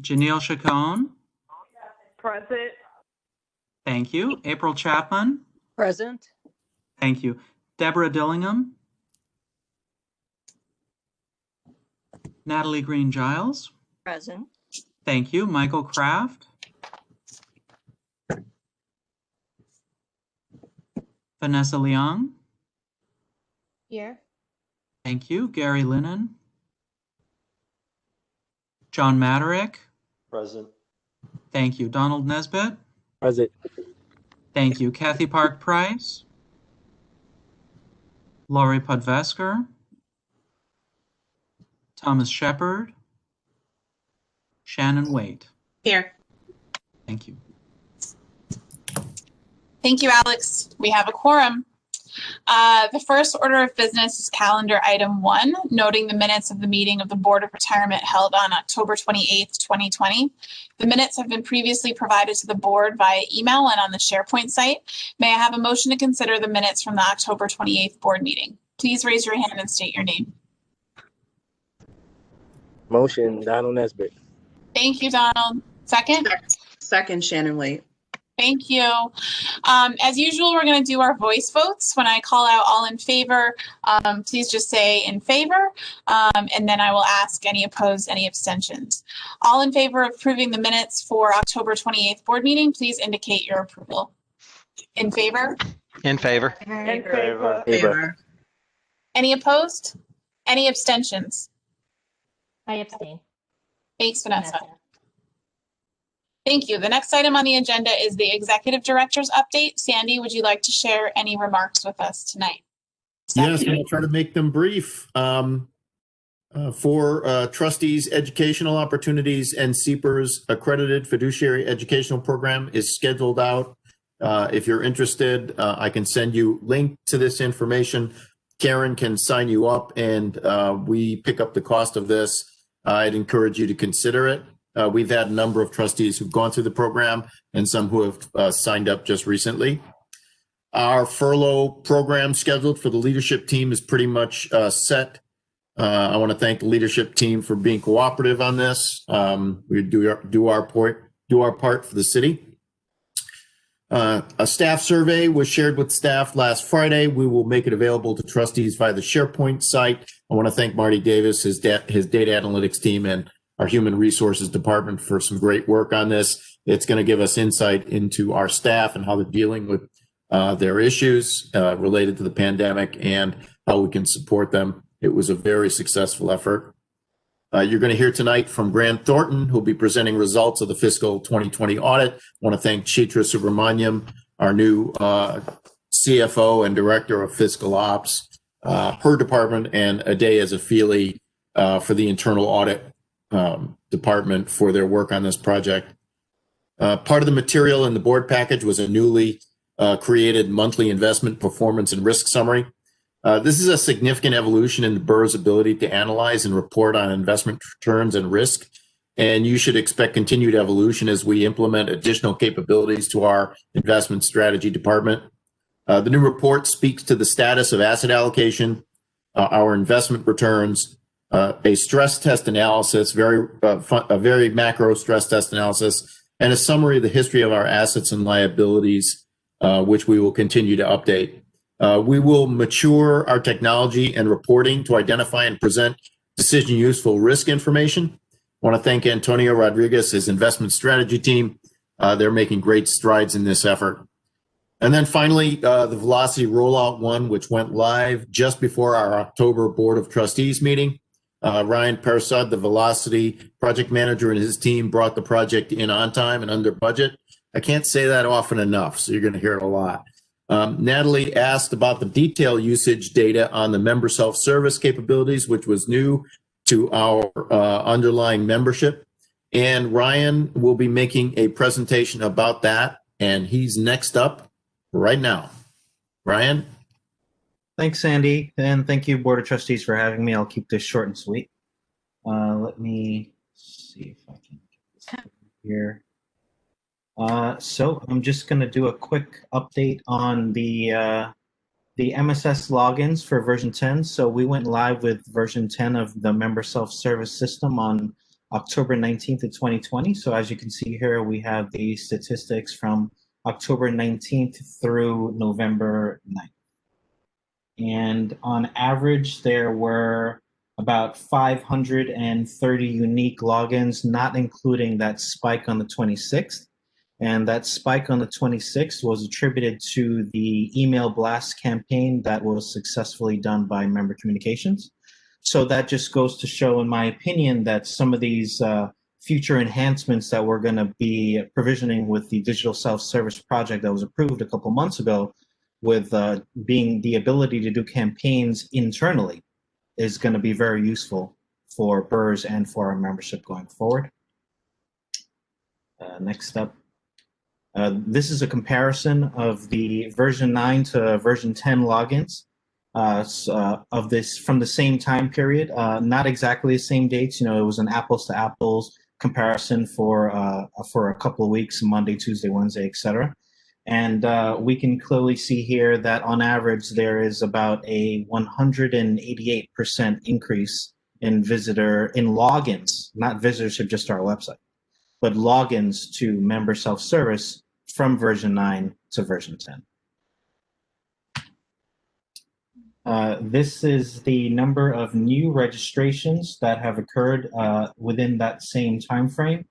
Janelle Chacon. Present. Thank you. April Chapman. Present. Thank you. Deborah Dillingham. Natalie Green Giles. Present. Thank you. Michael Kraft. Vanessa Leong. Here. Thank you. Gary Lennon. John Maderick. Present. Thank you. Donald Nesbitt. Present. Thank you. Kathy Park Price. Laurie Podvesker. Thomas Shepard. Shannon Waite. Here. Thank you. Thank you, Alex. We have a quorum. The first order of business is calendar item 1, noting the minutes of the meeting of the Board of Retirement held on October 28th, 2020. The minutes have been previously provided to the board via email and on the SharePoint site. May I have a motion to consider the minutes from the October 28th board meeting? Please raise your hand and state your name. Motion, Donald Nesbitt. Thank you, Donald. Second? Second, Shannon Waite. Thank you. As usual, we're going to do our voice votes. When I call out all in favor, please just say in favor, and then I will ask any opposed, any abstentions. All in favor of approving the minutes for October 28th board meeting, please indicate your approval. In favor? In favor. In favor. Favor. Any opposed? Any abstentions? I abstain. Thanks, Vanessa. Thank you. The next item on the agenda is the Executive Director's update. Sandy, would you like to share any remarks with us tonight? Yes, I'll try to make them brief. For Trustees Educational Opportunities and CPERS Accredited Fiduciary Educational Program is scheduled out. If you're interested, I can send you link to this information. Karen can sign you up and we pick up the cost of this. I'd encourage you to consider it. We've had a number of trustees who've gone through the program and some who have signed up just recently. Our furlough program scheduled for the leadership team is pretty much set. I want to thank the leadership team for being cooperative on this. We do our part for the city. A staff survey was shared with staff last Friday. We will make it available to trustees via the SharePoint site. I want to thank Marty Davis, his data analytics team, and our human resources department for some great work on this. It's going to give us insight into our staff and how they're dealing with their issues related to the pandemic and how we can support them. It was a very successful effort. You're going to hear tonight from Grant Thornton, who'll be presenting results of the fiscal 2020 audit. I want to thank Chitra Subramaniam, our new CFO and Director of Fiscal Ops, her department, and Ade Azafili for the internal audit department for their work on this project. Part of the material in the board package was a newly created monthly investment performance and risk summary. This is a significant evolution in the BERS ability to analyze and report on investment returns and risk, and you should expect continued evolution as we implement additional capabilities to our investment strategy department. The new report speaks to the status of asset allocation, our investment returns, a stress test analysis, a very macro stress test analysis, and a summary of the history of our assets and liabilities, which we will continue to update. We will mature our technology and reporting to identify and present decision useful risk information. I want to thank Antonio Rodriguez, his investment strategy team. They're making great strides in this effort. And then finally, the Velocity Rollout 1, which went live just before our October Board of Trustees meeting. Ryan Persad, the Velocity project manager, and his team brought the project in on time and under budget. I can't say that often enough, so you're going to hear it a lot. Natalie asked about the detail usage data on the member self-service capabilities, which was new to our underlying membership. And Ryan will be making a presentation about that, and he's next up right now. Ryan? Thanks, Sandy, and thank you, Board of Trustees, for having me. I'll keep this short and sweet. Let me see if I can get this here. So I'm just going to do a quick update on the MSS logins for version 10. So we went live with version 10 of the member self-service system on October 19th of 2020. So as you can see here, we have the statistics from October 19th through November 9th. And on average, there were about 530 unique logins, not including that spike on the 26th. And that spike on the 26th was attributed to the email blast campaign that was successfully done by Member Communications. So that just goes to show, in my opinion, that some of these future enhancements that we're going to be provisioning with the digital self-service project that was approved a couple months ago, with being the ability to do campaigns internally, is going to be very useful for BERS and for our membership going forward. Next up. This is a comparison of the version 9 to version 10 logins of this from the same time period. Not exactly the same dates. You know, it was an apples to apples comparison for a couple of weeks, Monday, Tuesday, Wednesday, etc. And we can clearly see here that on average there is about a 188% increase in logins, not visitorship just to our website, but logins to member self-service from version 9 to version 10. This is the number of new registrations that have occurred within that same time frame.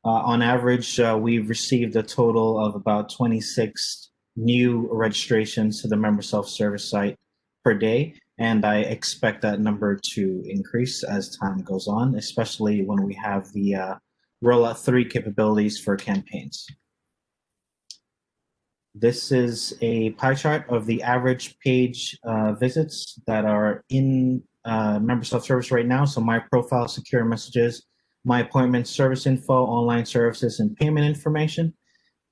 On average, we've received a total of about 26 new registrations to the member self-service site per day, and I expect that number to increase as time goes on, especially when we have the rollout 3 capabilities for campaigns. This is a pie chart of the average page visits that are in member self-service right now. So my profile, secure messages, my appointment, service info, online services, and payment information.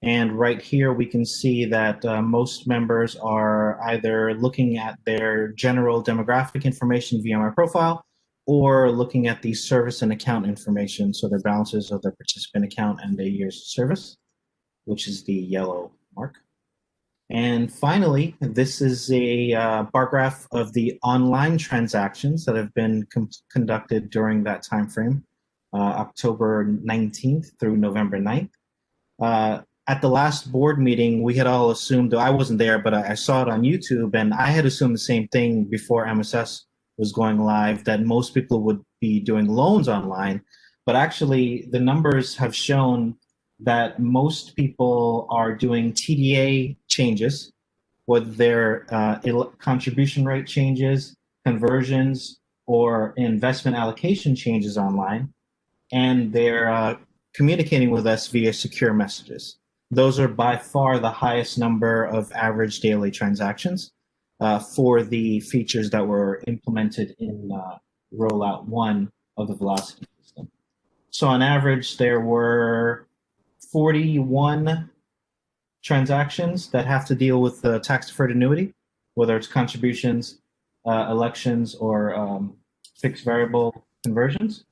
And right here, we can see that most members are either looking at their general demographic information via my profile, or looking at the service and account information, so their balances of their participant account and their years of service, which is the yellow mark. And finally, this is a bar graph of the online transactions that have been conducted during that time frame, October 19th through November 9th. At the last board meeting, we had all assumed, I wasn't there, but I saw it on YouTube, and I had assumed the same thing before MSS was going live, that most people would be doing loans online. But actually, the numbers have shown that most people are doing TDA changes, whether they're contribution rate changes, conversions, or investment allocation changes online, and they're communicating with us via secure messages. Those are by far the highest number of average daily transactions for the features that were implemented in rollout 1 of the Velocity system. So on average, there were 41 transactions that have to deal with the tax-deferred annuity, whether it's contributions, elections, or fixed variable conversions.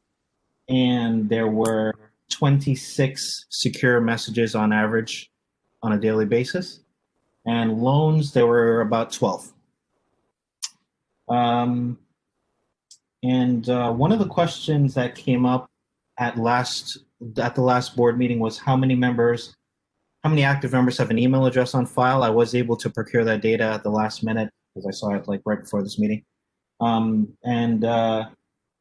And there were 26 secure messages on average on a daily basis. And loans, there were about 12. One of the questions that came up at the last board meeting was how many active members have an email address on file. I was able to procure that data at the last minute because I saw it like right before this meeting.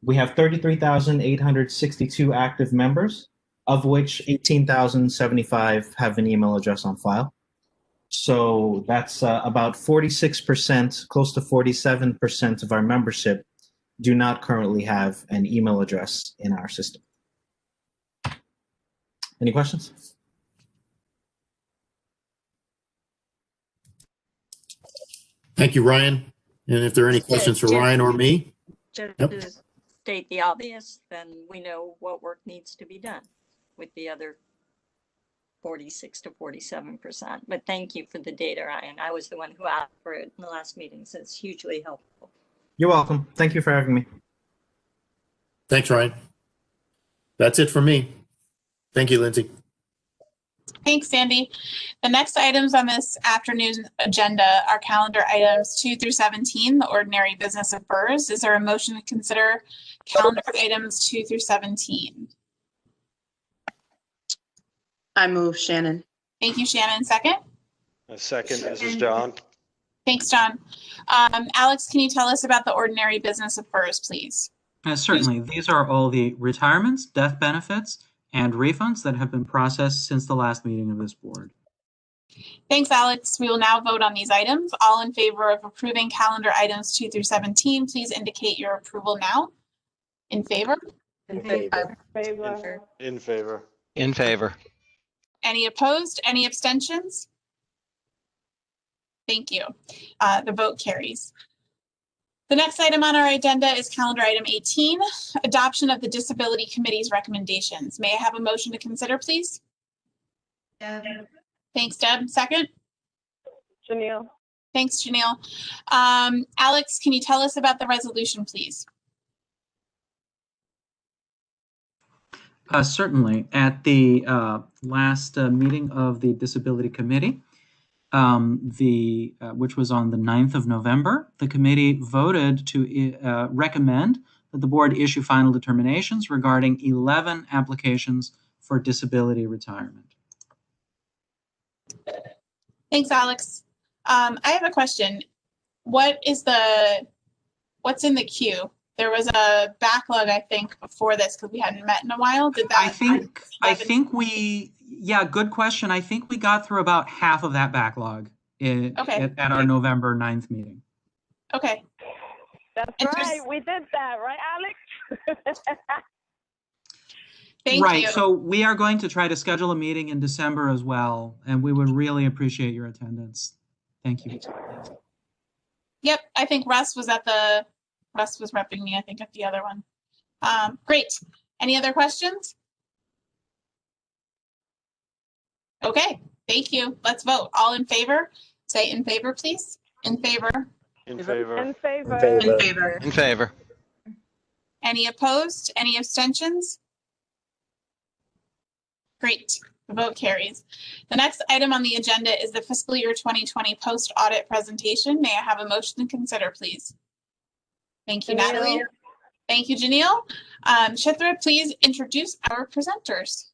We have 33,862 active members, of which 18,075 have an email address on file. So that's about 46%, close to 47% of our membership do not currently have an email address in our system. Any questions? Thank you, Ryan. And if there are any questions for Ryan or me? Just Yep. to state the obvious, then we know what work needs to be done with the other 46 to 47%. But thank you for the data, Ryan. I was the one who asked for it in the last meeting, so it's hugely helpful. You're welcome. Thank you for having me. Thanks, Ryan. That's it for me. Thank you, Lindsay. Thanks, Sandy. The next items on this afternoon's agenda are calendar items 2 through 17, the ordinary business of BERS. Is there a motion to consider calendar items 2 through 17? I move, Shannon. Thank you, Shannon. Second? A second, this is John. Thanks, John. Alex, can you tell us about the ordinary business of BERS, please? Certainly, these are all the retirements, death benefits, and refunds that have been processed since the last meeting of this board. Thanks, Alex. We will now vote on these items. All in favor of approving calendar items 2 through 17, please indicate your approval now. In favor? In favor. Favor. In favor. In favor. Any opposed? Any abstentions? Thank you. The vote carries. The next item on our agenda is calendar item 18, adoption of the Disability Committee's recommendations. May I have a motion to consider, please? Thanks, Deb. Second? Janelle. Thanks, Janelle. Alex, can you tell us about the resolution, please? Certainly. At the last meeting of the Disability Committee, which was on the 9th of November, the committee voted to recommend that the board issue final determinations regarding 11 applications for disability retirement. Thanks, Alex. I have a question. What's in the queue? There was a backlog, I think, before this because we hadn't met in a while. Did that? Good question. I think we got through about half of that backlog at our November 9th meeting. Okay. That's right. We did that, right, Alex? Thank right. you. So we are going to try to schedule a meeting in December as well, and we would really appreciate your attendance. Thank you. Yep. I think Russ was repping me, I think, at the other one. Great. Any other questions? Okay. Thank you. Let's vote. All in favor? Say in favor, please. In favor. In favor. In favor. In favor. favor. In favor. Any opposed? Any abstentions? Great. The vote carries. The next item on the agenda is the fiscal year 2020 post-audit presentation. May I have a motion to consider, please? Thank you, Natalie. Thank you, Janelle. Chitra, please introduce our presenters.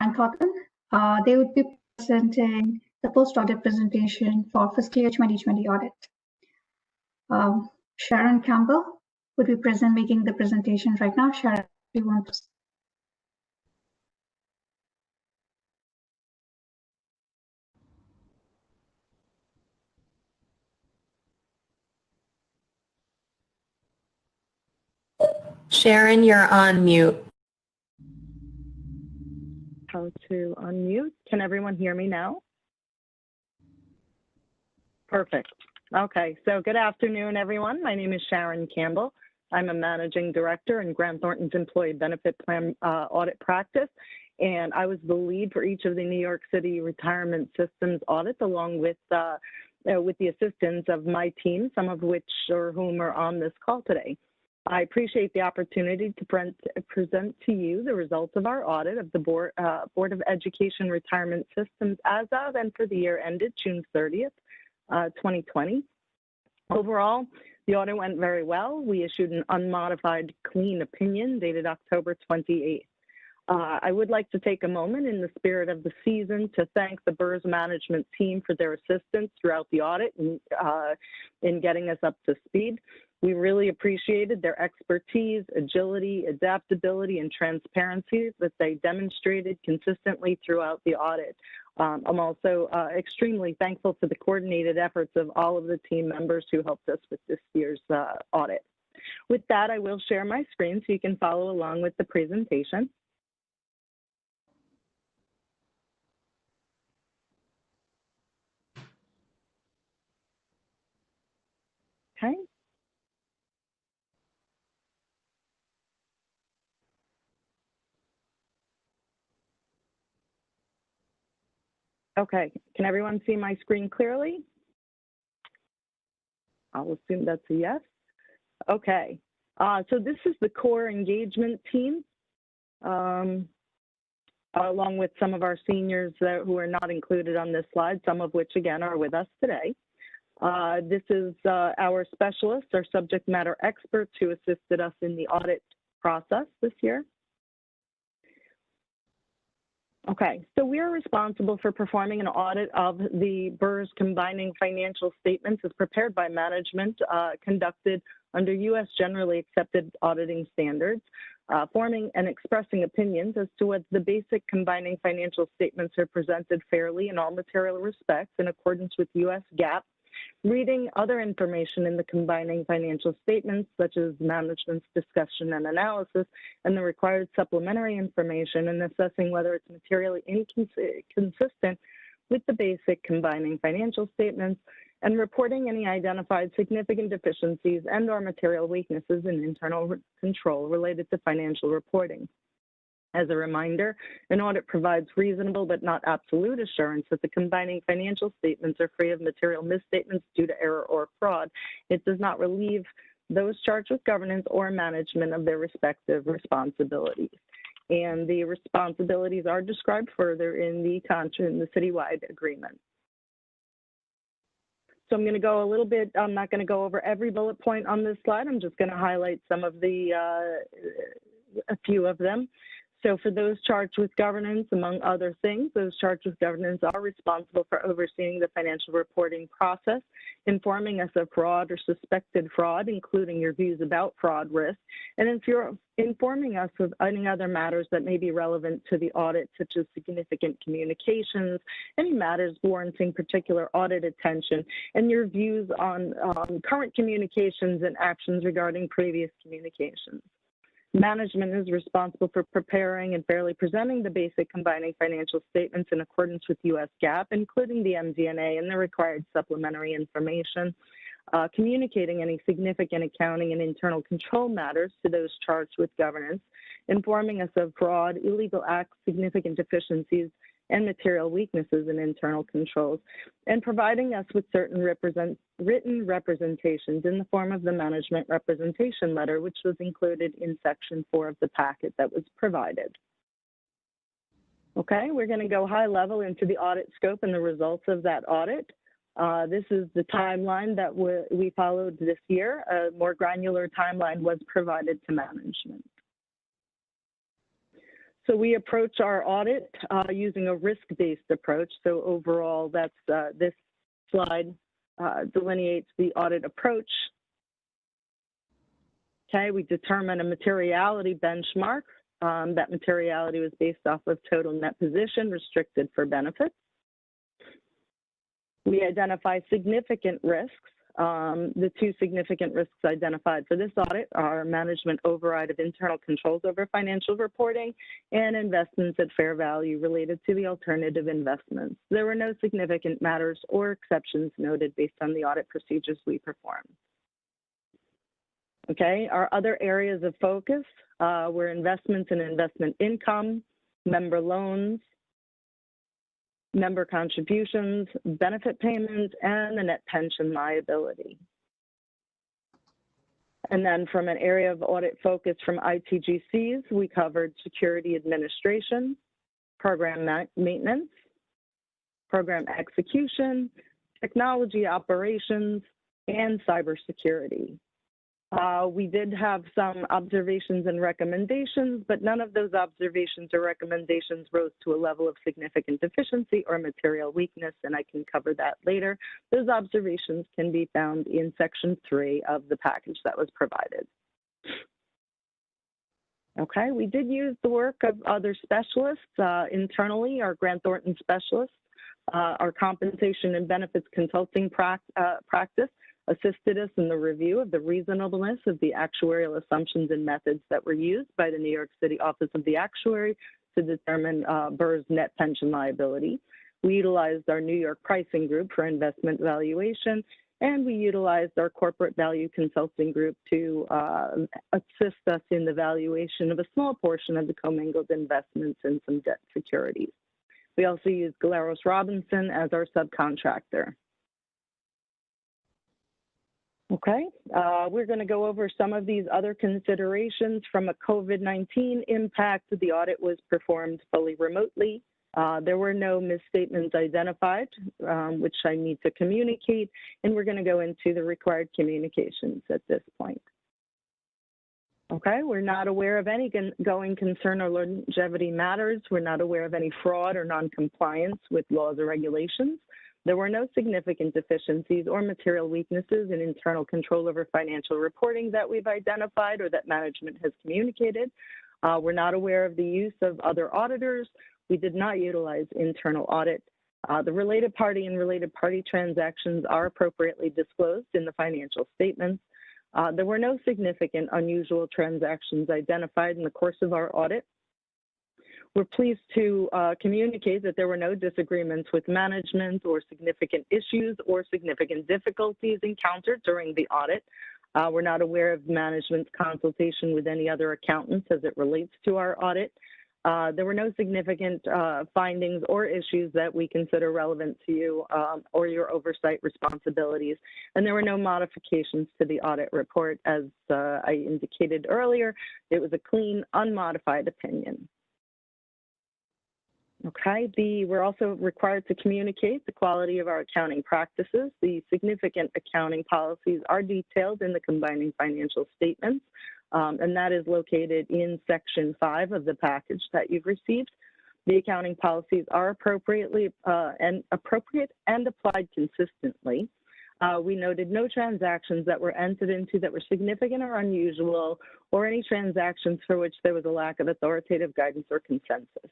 and Cotton. They would be presenting the post-audit presentation for fiscal year 2020 audit. Sharon Campbell would be making the presentation right now. Sharon, if you want to. Sharon, you're on mute. How to unmute? Can everyone hear me now? Perfect. Okay, so good afternoon, everyone. My name is Sharon Campbell. I'm a managing director in Grant Thornton's Employee Benefit Plan audit practice, and I was the lead for each of the New York City retirement systems audits, along with the assistance of my team, some of which or whom are on this call today. I appreciate the opportunity to present to you the results of our audit of the Board of Education Retirement Systems as of and for the year ended June 30th, 2020. Overall, the audit went very well. We issued an unmodified clean opinion dated October 28th. I would like to take a moment in the spirit of the season to thank the BERS management team for their assistance throughout the audit and in getting us up to speed. We really appreciated their expertise, agility, adaptability, and transparency that they demonstrated consistently throughout the audit. I'm also extremely thankful for the coordinated efforts of all of the team members who helped us with this year's audit. With that, I will share my screen so you can follow along with the presentation. Okay. Okay, can everyone see my screen clearly? I'll assume that's a yes. Okay, so this is the core engagement team, along with some of our seniors who are not included on this slide, some of which, again, are with us today. This is our specialists, our subject matter experts who assisted us in the audit process this year. Okay, so we are responsible for performing an audit of the BERS combining financial statements as prepared by management, conducted under U.S. generally accepted auditing standards, forming and expressing opinions as to whether the basic combining financial statements are presented fairly in all material respects in accordance with U.S. GAAP, reading other information in the combining financial statements, such as management's discussion and analysis, and the required supplementary information, and assessing whether it's materially inconsistent with the basic combining financial statements, and reporting any identified significant deficiencies and/or material weaknesses in internal control related to financial reporting. As a reminder, an audit provides reasonable but not absolute assurance that the combining financial statements are free of material misstatements due to error or fraud. It does not relieve those charged with governance or management of their respective responsibilities. And the responsibilities are described further in the citywide agreement. So I'm going to go a little bit, I'm not going to go over every bullet point on this slide. I'm just going to highlight some of the, a few of them. So for those charged with governance, among other things, those charged with governance are responsible for overseeing the financial reporting process, informing us of fraud or suspected fraud, including your views about fraud risk, and if you're informing us of any other matters that may be relevant to the audit, such as significant communications, any matters warranting particular audit attention, and your views on current communications and actions regarding previous communications. Management is responsible for preparing and fairly presenting the basic combining financial statements in accordance with U.S. GAAP, including the MD&A and the required supplementary information, communicating any significant accounting and internal control matters to those charged with governance, informing us of fraud, illegal acts, significant deficiencies, and material weaknesses in internal controls, and providing us with certain written representations in the form of the management representation letter, which was included in section 4 of the packet that was provided. Okay, we're going to go high level into the audit scope and the results of that audit. This is the timeline that we followed this year. A more granular timeline was provided to management. So we approach our audit using a risk-based approach. So overall, that's this slide delineates the audit approach. Okay, we determine a materiality benchmark. That materiality was based off of total net position restricted for benefits. We identify significant risks. The two significant risks identified for this audit are management override of internal controls over financial reporting and investments at fair value related to the alternative investments. There were no significant matters or exceptions noted based on the audit procedures we performed. Okay, our other areas of focus were investments and investment income, member loans, member contributions, benefit payments, and the net pension liability. And then from an area of audit focus from ITGCs, we covered security administration, program maintenance, program execution, technology operations, and cybersecurity. We did have some observations and recommendations, but none of those observations or recommendations rose to a level of significant deficiency or material weakness, and I can cover that later. Those observations can be found in section 3 of the package that was provided. Okay, we did use the work of other specialists internally, our Grant Thornton specialists, our compensation and benefits consulting practice, assisted us in the review of the reasonableness of the actuarial assumptions and methods that were used by the New York City Office of the Actuary to determine BERS net pension liability. We utilized our New York pricing group for investment valuation, and we utilized our corporate value consulting group to assist us in the valuation of a small portion of the commingled investments and some debt securities. We also use Galeros Robinson as our subcontractor. Okay, we're going to go over some of these other considerations. From a COVID-19 impact, the audit was performed fully remotely. There were no misstatements identified, which I need to communicate, and we're going to go into the required communications at this point. Okay, we're not aware of any going concern or longevity matters. We're not aware of any fraud or non-compliance with laws or regulations. There were no significant deficiencies or material weaknesses in internal control over financial reporting that we've identified or that management has communicated. We're not aware of the use of other auditors. We did not utilize internal audit. The related party and related party transactions are appropriately disclosed in the financial statements. There were no significant unusual transactions identified in the course of our audit. We're pleased to communicate that there were no disagreements with management or significant issues or significant difficulties encountered during the audit. We're not aware of management's consultation with any other accountants as it relates to our audit. There were no significant findings or issues that we consider relevant to you or your oversight responsibilities. And there were no modifications to the audit report. As I indicated earlier, it was a clean, unmodified opinion. Okay, we're also required to communicate the quality of our accounting practices. The significant accounting policies are detailed in the combining financial statements, and that is located in Section 5 of the package that you've received. The accounting policies are appropriate and applied consistently. We noted no transactions that were entered into that were significant or unusual, or any transactions for which there was a lack of authoritative guidance or consensus.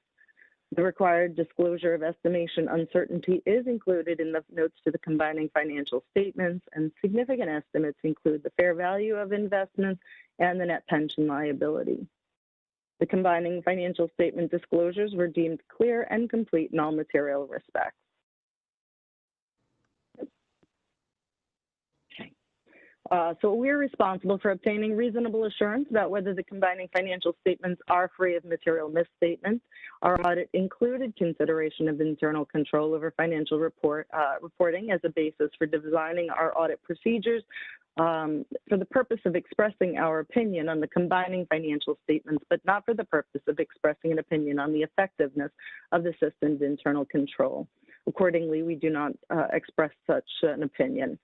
The required disclosure of estimation uncertainty is included in the notes to the combining financial statements, and significant estimates include the fair value of investments and the net pension liability. The combining financial statement disclosures were deemed clear and complete in all material respects. So we're responsible for obtaining reasonable assurance about whether the combining financial statements are free of material misstatements. Our audit included consideration of internal control over financial reporting as a basis for designing our audit procedures for the purpose of expressing our opinion on the combining financial statements, but not for the purpose of expressing an opinion on the effectiveness of the system's internal control. Accordingly, we do not express such an opinion.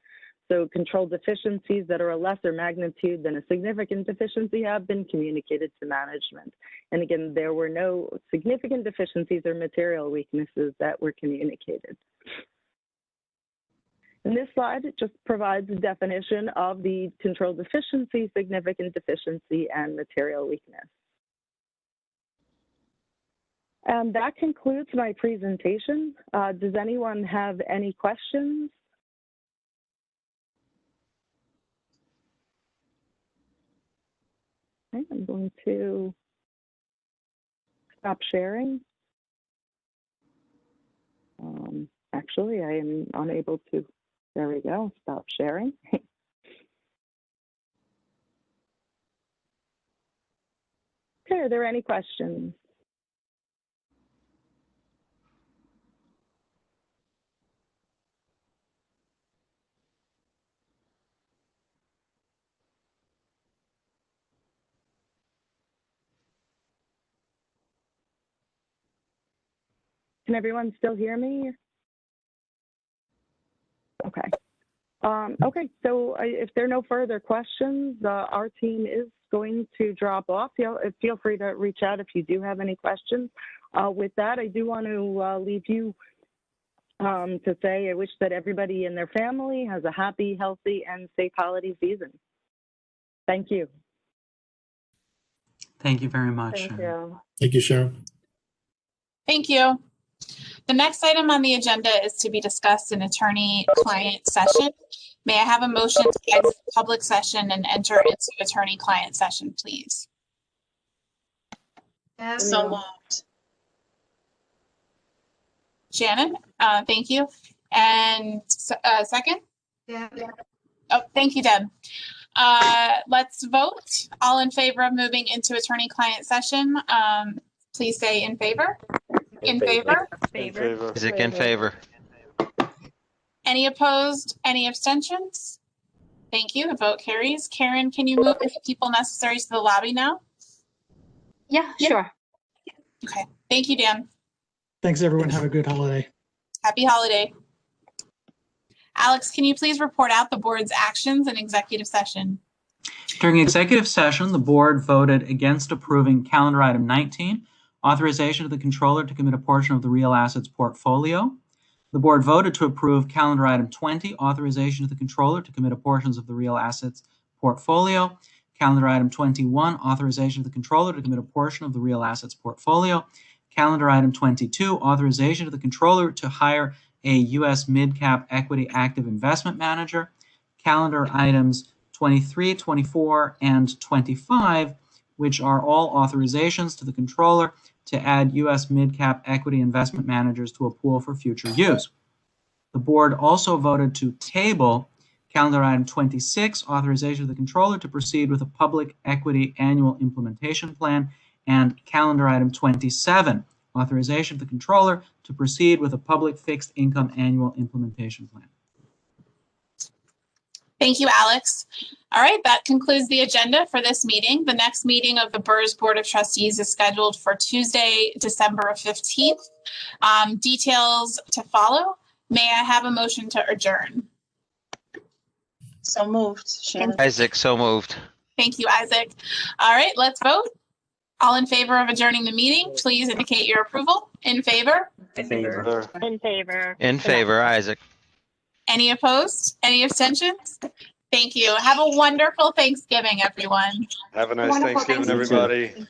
So control deficiencies that are a lesser magnitude than a significant deficiency have been communicated to management. And again, there were no significant deficiencies or material weaknesses that were communicated. And this slide just provides a definition of the control deficiency, significant deficiency, and material weakness. And that concludes my presentation. Does anyone have any questions? Okay, I'm going to stop sharing. Actually, I am unable to. There we go. Stop sharing. Okay, are there any questions? Can everyone still hear me? Okay. Okay, so if there are no further questions, our team is going to drop off. Feel free to reach out if you do have any questions. With that, I do want to leave you to say I wish that everybody and their family has a happy, healthy, and safe holiday season. Thank you. Thank you very much. Thank you. Thank you, Sharon. Thank you. The next item on the agenda is to be discussed in attorney-client session. May I have a motion to exit public session and enter into attorney-client session, please? So moved. Shannon, thank you. And second? Yeah. Oh, thank you, Deb. Let's vote. All in favor of moving into attorney-client session, please say in favor. In favor? In favor. Isaac in favor. Any opposed? Any abstentions? Thank you. The vote carries. Karen, can you move the people necessary to the lobby now? Yeah, sure. Okay. Thank you, Dan. Thanks, everyone. Have a good holiday. Happy holiday. Alex, can you please report out the board's actions in executive session? During executive session, the board voted against approving calendar item 19, authorization to the controller to commit a portion of the real assets portfolio. The board voted to approve calendar item 20, authorization to the controller to commit portions of the real assets portfolio. Calendar item 21, authorization to the controller to commit a portion of the real assets portfolio. Calendar item 22, authorization to the controller to hire a U.S. mid-cap equity active investment manager. Calendar items 23, 24, and 25, which are all authorizations to the controller to add U.S. mid-cap equity investment managers to a pool for future use. The board also voted to table calendar item 26, authorization of the controller to proceed with a public equity annual implementation plan, and calendar item 27, authorization of the controller to proceed with a public fixed income annual implementation plan. Thank you, Alex. All right, that concludes the agenda for this meeting. The next meeting of the BERS Board of Trustees is scheduled for Tuesday, December 15th. Details to follow. May I have a motion to adjourn? So moved, Shannon. Isaac, so moved. Thank you, Isaac. All right, let's vote. All in favor of adjourning the meeting, please indicate your approval. In favor? In favor. In favor. In favor, Isaac. Any opposed? Any abstentions? Thank you. Have a wonderful Thanksgiving, everyone. Have a nice Wonderful Thanksgiving, Thanksgiving. everybody.